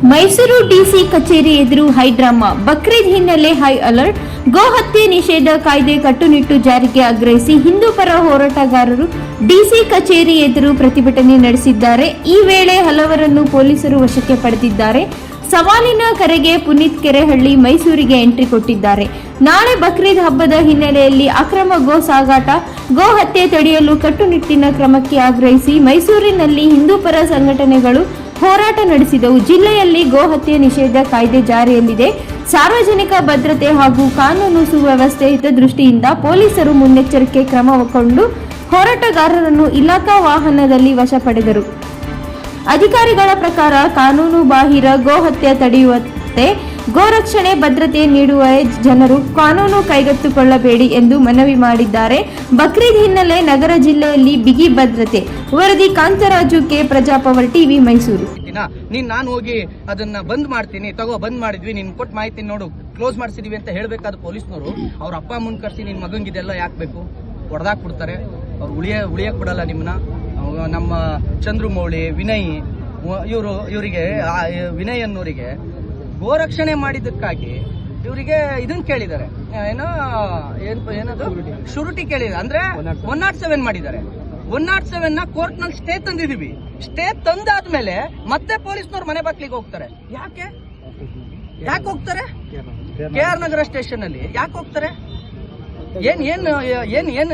Mysuru DC ಕಚೇರಿ ಎದುರು high drama. Bakrid ಹಿನ್ನೆಲೆ ಹೈ ಅಲರ್ಟ್. ಗೋ ಹತ್ಯೆ ನಿಷೇಧ ಕಾಯ್ದೆ ಕಟ್ಟುನಿಟ್ಟು ಜಾರಿಗೆ ಆಗ್ರಹಿಸಿ ಹಿಂದೂ ಪರ ಹೋರಾಟಗಾರರು ಡಿಸಿ ಕಚೇರಿ ಎದುರು ಪ್ರತಿಭಟನೆ ನಡೆಸಿದ್ದಾರೆ. ಈ ವೇಳೆ ಹಲವರನ್ನು ಪೊಲೀಸರು ವಶಕ್ಕೆ ಪಡೆದಿದ್ದಾರೆ. ಸವಾಲಿನ ಕರೆಗೆ ಪುನೀತ್ ಕೆರೆಹಳ್ಳಿ ಮೈಸೂರಿಗೆ ಎಂಟ್ರಿ ಕೊಟ್ಟಿದ್ದಾರೆ. ನಾಳೆ ಬಕ್ರೀದ್ ಹಬ್ಬದ ಹಿನ್ನೆಲೆಯಲ್ಲಿ ಅಕ್ರಮ ಗೋ ಸಾಗಾಟ, ಗೋ ಹತ್ಯೆ ತಡೆಯಲು ಕಟ್ಟುನಿಟ್ಟಿನ ಕ್ರಮಕ್ಕೆ ಆಗ್ರಹಿಸಿ ಮೈಸೂರಿನಲ್ಲಿ ಹಿಂದೂ ಪರ ಸಂಘಟನೆಗಳು ಹೋರಾಟ ನಡೆಸಿದವು. ಜಿಲ್ಲೆಯಲ್ಲಿ ಗೋ ಹತ್ಯೆ ನಿಷೇಧ ಕಾಯ್ದೆ ಜಾರಿಯಲ್ಲಿದೆ. ಸಾರ್ವಜನಿಕ ಭದ್ರತೆ ಹಾಗೂ ಕಾನೂನು ಸುವ್ಯವಸ್ಥೆ ಹಿತದೃಷ್ಟಿಯಿಂದ ಪೊಲೀಸರು ಮುನ್ನೆಚ್ಚರಿಕೆ ಕ್ರಮಗೊಂಡು ಹೋರಾಟಗಾರರನ್ನು ಇಲಾಖಾ ವಾಹನದಲ್ಲಿ ವಶ ಪಡೆದರು. ಅಧಿಕಾರಿಗಳ ಪ್ರಕಾರ ಕಾನೂನು ಬಾಹಿರ ಗೋ ಹತ್ಯೆ ತಡೆಯುವಂತೆ ಗೋರಕ್ಷಣೆ ಭದ್ರತೆ ನೀಡುವ ಜನರು ಕಾನೂನು ಕೈಗೆತ್ತಿಕೊಳ್ಳಬೇಡಿ ಎಂದು ಮನವಿ ಮಾಡಿದ್ದಾರೆ. ಬಕ್ರೀದ್ ಹಿನ್ನೆಲೆ ನಗರ ಜಿಲ್ಲೆಯಲ್ಲಿ ಬಿಗಿ ಭದ್ರತೆ. ವರದಿ ಕಾಂತರಾಜು, ಕೆ ಪ್ರಜಾಪವರ್, ಟಿವಿ ಮೈಸೂರು. ನಾನು ಹೋಗಿ ಅದನ್ನ ಬಂದ್ ಮಾಡ್ತೀನಿ, ಬಂದ್ ಮಾಡಿದ್ವಿ, ನಿನ್ ಕೊಟ್ಟು ಮಾಹಿತಿ ನೋಡು ಕ್ಲೋಸ್ ಮಾಡಿಸಿದೀವಿ ಅಂತ ಹೇಳ್ಬೇಕಾದ ಪೊಲೀಸ್ನವರು ಅವ್ರ ಅಪ್ಪ ಅಮ್ಮನ್ ಕರ್ಸಿ ನಿನ್ ಮಗಂಗಿದೆಲ್ಲ ಯಾಕೆ ಬೇಕು ಹೊಡೆದಾಕ್ ಬಿಡ್ತಾರೆ. ಅವ್ರು ಉಳಿಯಕ್ ಬಿಡಲ್ಲ ನಿಮ್ಮನ್ನ. ನಮ್ಮ ಚಂದ್ರಮೌಳಿ, ವಿನಯ್ ಇವರಿಗೆ ವಿನಯ್ ಅನ್ನೋರಿಗೆ ಗೋರಕ್ಷಣೆ ಮಾಡಿದ್ದಕ್ಕಾಗಿ ಇವರಿಗೆ ಇದನ್ನ ಕೇಳಿದ್ದಾರೆ, ಏನದು ಶೂರಿಟಿ ಕೇಳಿದ್ದಾರೆ. ಅಂದ್ರೆ 107 ಮಾಡಿದ್ದಾರೆ. 107 ನ ಕೋರ್ಟ್ ನಲ್ಲಿ ಸ್ಟೇ ತಂದಿದೀವಿ. ಸ್ಟೇ ತಂದಾದ್ಮೇಲೆ ಮತ್ತೆ ಪೊಲೀಸ್ನವ್ರು ಮನೆ ಬಾಗ್ಲಿಗೆ ಹೋಗ್ತಾರೆ. ಯಾಕೆ ಹೋಗ್ತಾರೆ? KR ನಗರ ಸ್ಟೇಷನ್ ಅಲ್ಲಿ ಯಾಕೆ ಹೋಗ್ತಾರೆ? ಏನ್